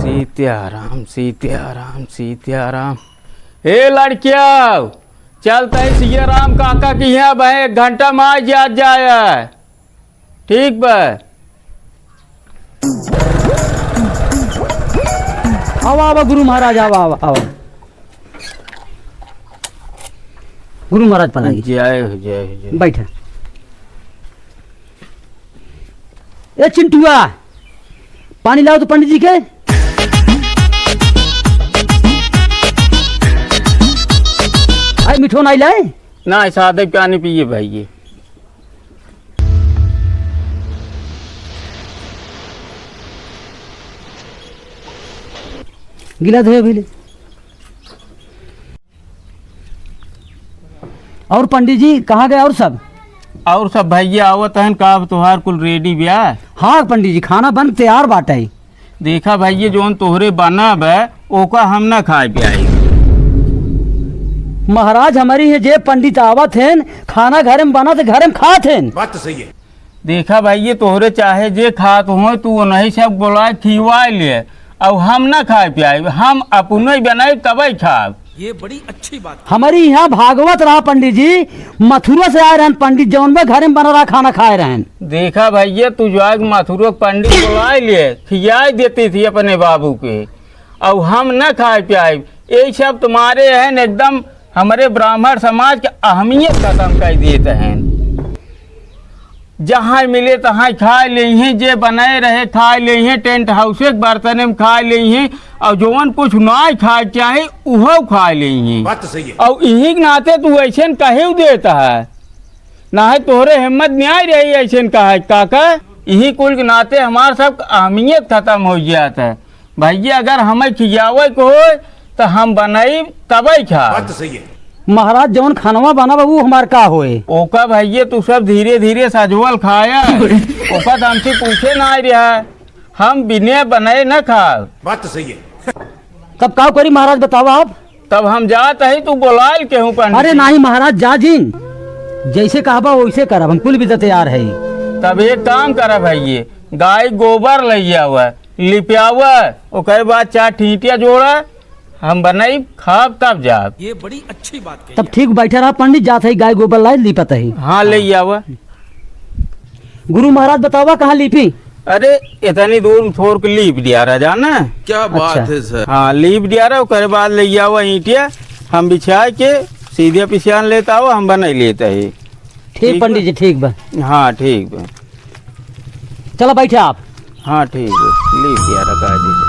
सीताराम सीताराम सीताराम। हे लड़किया चलते सीताराम काका की यहाँ बहे 1 घंटा में आज जाए। ठीक बा। आओ आओ गुरु महाराज आओ आओ आओ। गुरु महाराज पनाही। जय हो जय हो जय। बैठे। ए चिंटुआ पानी लाओ तो पंडित जी के। आई मिठो नहीं लाए ना सादे पानी पिए भाई। गिला धोए भैले। और पंडित जी कहाँ गए और सब भैया आवत हन का तोहार कुल रेडी ब्याह। हाँ पंडित जी खाना बन तैयार बाटे। देखा भैया जोन तोहरे बनब ओका हम ना खाए पियाई। महाराज हमारी है जे पंडित आवत हैं खाना घर में बना तो घर में खात हैं। बात तो सही है। देखा भैया तोहरे चाहे जे खात हो तू नहीं सब बोला खिवा ले और हम ना खाए पियाई। हम अपने बनाए तबे खाब। ये बड़ी अच्छी बात है। हमारी यहाँ भागवत रहा पंडित जी मथुरा से आए रहन पंडित जौन में घर में बना रहा खाना खाए रहन। देखा भैया तू जो आग मथुरा पंडित बुला लिए खियाई देती थी अपने बाबू के और हम न खाए पियाए। यही सब तुम्हारे हैं एकदम हमारे ब्राह्मण समाज के अहमियत खत्म कर देते हैं। जहाँ मिले तहाँ खा ले हैं जे बनाए रहे खा ले हैं टेंट हाउस के बर्तन में खा ले हैं और जोन कुछ ना खाए चाहे उहो खा ले हैं। बात तो सही है। और यही के नाते तू ऐसे कहे देता है ना है तोहरे हिम्मत न्याय रही ऐसे कहे काका। यही कुल के नाते हमारे सब अहमियत खत्म हो जाता है। भैया अगर हमें खियावे को हो तो हम बनाई तबे खा। बात तो सही है। महाराज जौन खानवा बना वो हमार का होए। ओका भैया तू सब धीरे धीरे सजवल खाया ओका तो हमसे पूछे ना रहा हम बिने बनाए न खा। बात तो सही है। तब का करी महाराज बताओ आप। तब हम जात है तू बोलाल के हूँ पंडित। अरे नहीं महाराज जा जिन जैसे कहबा वैसे करब हम कुल भी तैयार है। तब एक काम करा भैया गाय गोबर लिया हुआ लिपियावा ओकर बाद 4 ठीटिया जोड़ा हम बनाई खाब तब जाब। ये बड़ी अच्छी बात है। तब ठीक बैठा रहा पंडित जात है गाय गोबर लाई लिपत है। हाँ ले आवा। गुरु महाराज बतावा कहाँ लिपी। अरे इतनी दूर थोड़ के लीप दिया रहा जाना। क्या बात है सर। हाँ लीप दिया रहा ओकर बाद ले आवा ईटिया हम बिछा के सीधे पिछान लेता हो हम बना लेते है। ठीक पंडित जी ठीक बा। हाँ ठीक बा। चलो बैठे आप। हाँ ठीक है लीप दिया रहा